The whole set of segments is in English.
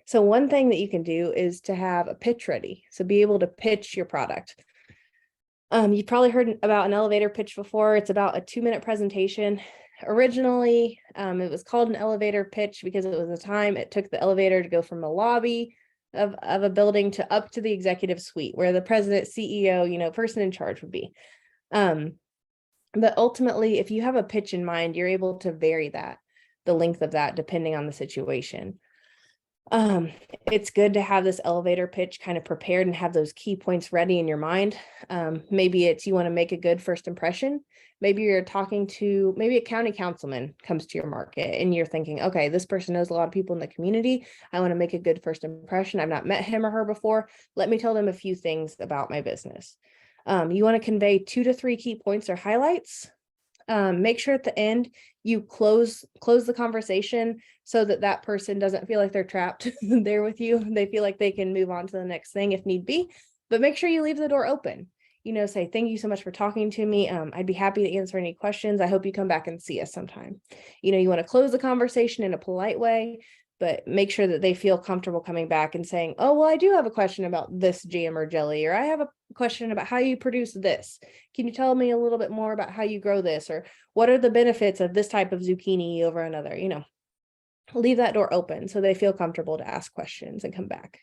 So one thing that you can do is to have a pitch ready. So be able to pitch your product. You've probably heard about an elevator pitch before. It's about a 2-minute presentation. Originally, it was called an elevator pitch because it was the time it took the elevator to go from the lobby of a building to up to the executive suite where the president, CEO, person in charge would be. But ultimately, if you have a pitch in mind, you're able to vary the length of that, depending on the situation. It's good to have this elevator pitch kind of prepared and have those key points ready in your mind. Maybe it's you want to make a good first impression. Maybe you're talking to maybe a county councilman comes to your market and you're thinking, okay, this person knows a lot of people in the community. I want to make a good first impression. I've not met him or her before. Let me tell them a few things about my business. You want to convey 2 to 3 key points or highlights. Make sure at the end you close the conversation so that person doesn't feel like they're trapped there with you. They feel like they can move on to the next thing if need be, but make sure you leave the door open. Say, thank you so much for talking to me. I'd be happy to answer any questions. I hope you come back and see us sometime. You want to close the conversation in a polite way, but make sure that they feel comfortable coming back and saying, oh, well, I do have a question about this jam or jelly, or I have a question about how you produce this. Can you tell me a little bit more about how you grow this? Or what are the benefits of this type of zucchini over another? Leave that door open so they feel comfortable to ask questions and come back.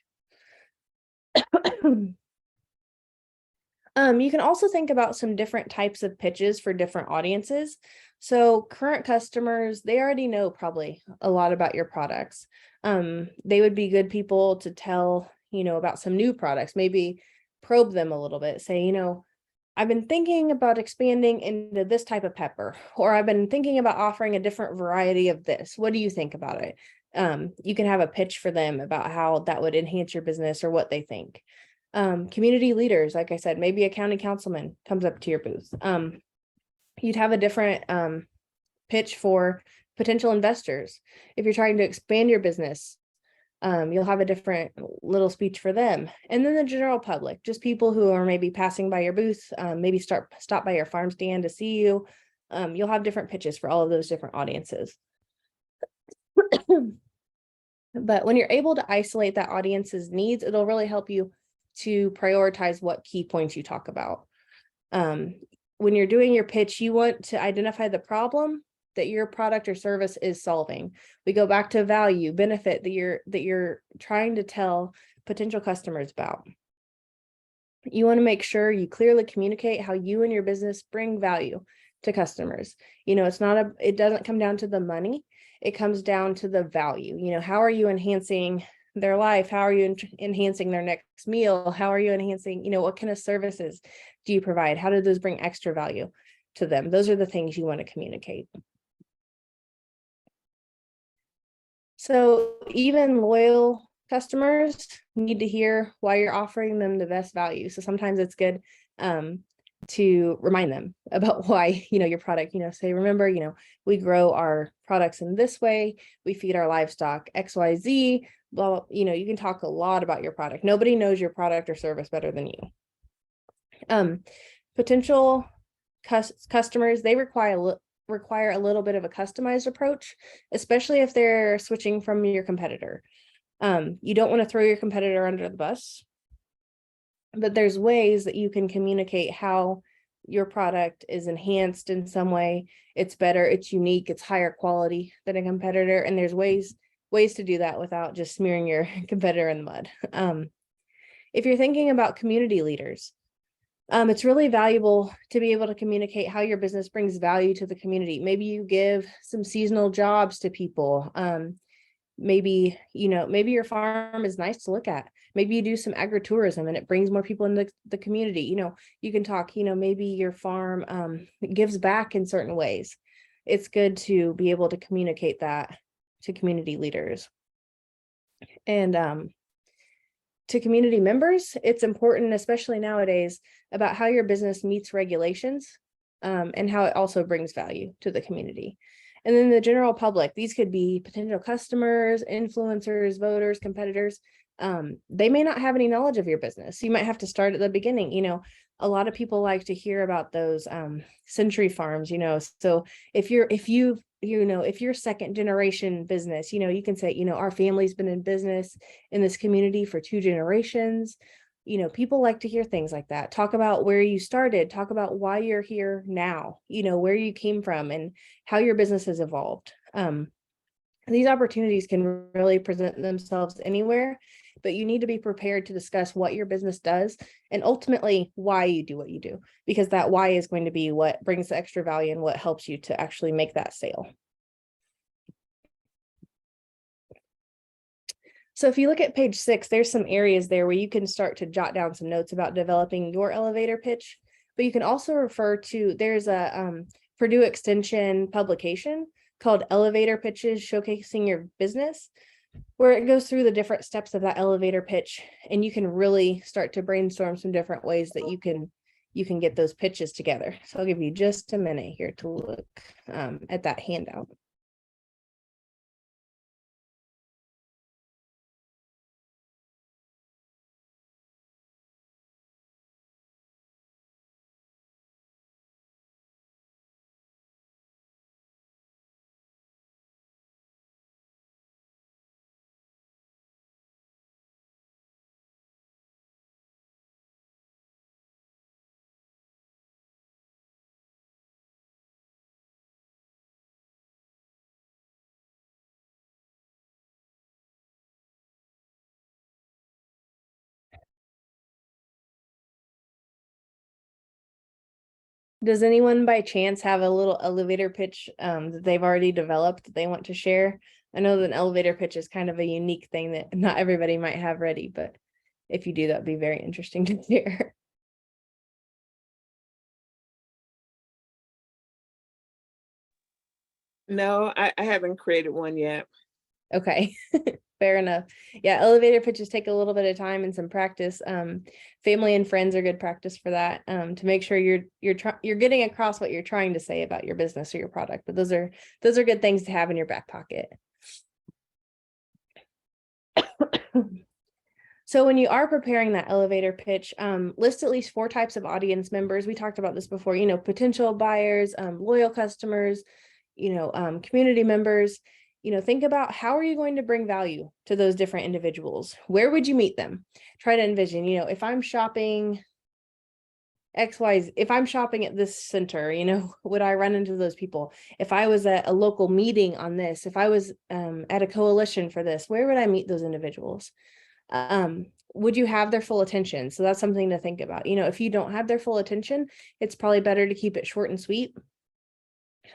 You can also think about some different types of pitches for different audiences. So current customers, they already know probably a lot about your products. They would be good people to tell, about some new products, maybe probe them a little bit, say, I've been thinking about expanding into this type of pepper, or I've been thinking about offering a different variety of this. What do you think about it? You can have a pitch for them about how that would enhance your business or what they think. Community leaders, like I said, maybe a county councilman comes up to your booth. You'd have a different pitch for potential investors. If you're trying to expand your business, you'll have a different little speech for them. And then the general public, just people who are maybe passing by your booth, maybe stop by your farm stand to see you. You'll have different pitches for all of those different audiences. But when you're able to isolate that audience's needs, it'll really help you to prioritize what key points you talk about. When you're doing your pitch, you want to identify the problem that your product or service is solving. We go back to value, benefit that you're trying to tell potential customers about. You want to make sure you clearly communicate how you and your business bring value to customers. It doesn't come down to the money. It comes down to the value. How are you enhancing their life? How are you enhancing their next meal? How are you enhancing, what kind of services do you provide? How do those bring extra value to them? Those are the things you want to communicate. So even loyal customers need to hear why you're offering them the best value. So sometimes it's good to remind them about why, your product, say, remember, we grow our products in this way, we feed our livestock XYZ, blah, blah, you can talk a lot about your product. Nobody knows your product or service better than you. Potential customers, they require a little bit of a customized approach, especially if they're switching from your competitor. You don't want to throw your competitor under the bus, but there's ways that you can communicate how your product is enhanced in some way. It's better, it's unique, it's higher quality than a competitor. And there's ways to do that without just smearing your competitor in the mud. If you're thinking about community leaders, it's really valuable to be able to communicate how your business brings value to the community. Maybe you give some seasonal jobs to people. Maybe your farm is nice to look at. Maybe you do some agritourism and it brings more people into the community. You can talk, maybe your farm gives back in certain ways. It's good to be able to communicate that to community leaders. And to community members, it's important, especially nowadays, about how your business meets regulations and how it also brings value to the community. And then the general public, these could be potential customers, influencers, voters, competitors. They may not have any knowledge of your business. You might have to start at the beginning. A lot of people like to hear about those century farms, so if you've if you're second generation business, you can say, our family's been in business in this community for 2 generations. People like to hear things like that. Talk about where you started, talk about why you're here now, where you came from and how your business has evolved. These opportunities can really present themselves anywhere, but you need to be prepared to discuss what your business does and ultimately why you do what you do, because that why is going to be what brings the extra value and what helps you to actually make that sale. So if you look at page 6, there's some areas there where you can start to jot down some notes about developing your elevator pitch, but you can also refer to, there's a Purdue Extension publication called Elevator Pitches Showcasing Your Business, where it goes through the different steps of that elevator pitch, and you can really start to brainstorm some different ways that you can get those pitches together. So I'll give you just a minute here to look at that handout. Does anyone by chance have a little elevator pitch that they've already developed that they want to share? I know that an elevator pitch is kind of a unique thing that not everybody might have ready, but if you do, that'd be very interesting to hear. No, I haven't created one yet. Okay, fair enough. Yeah, elevator pitches take a little bit of time and some practice. Family and friends are good practice for that, to make sure you're getting across what you're trying to say about your business or your product. But those are good things to have in your back pocket. So when you are preparing that elevator pitch, list at least 4 types of audience members. We talked about this before, potential buyers, loyal customers, community members. Think about how are you going to bring value to those different individuals? Where would you meet them? Try to envision, if I'm shopping XYZ, if I'm shopping at this center, would I run into those people? If I was at a local meeting on this, if I was at a coalition for this, where would I meet those individuals? Would you have their full attention? So that's something to think about. If you don't have their full attention, it's probably better to keep it short and sweet.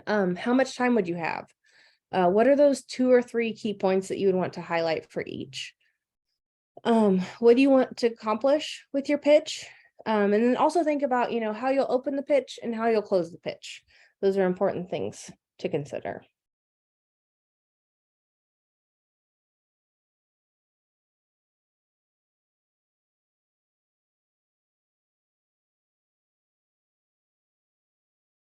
How much time would you have? What are those 2 or 3 key points that you would want to highlight for each? What do you want to accomplish with your pitch? And then also think about, how you'll open the pitch and how you'll close the pitch. Those are important things to consider.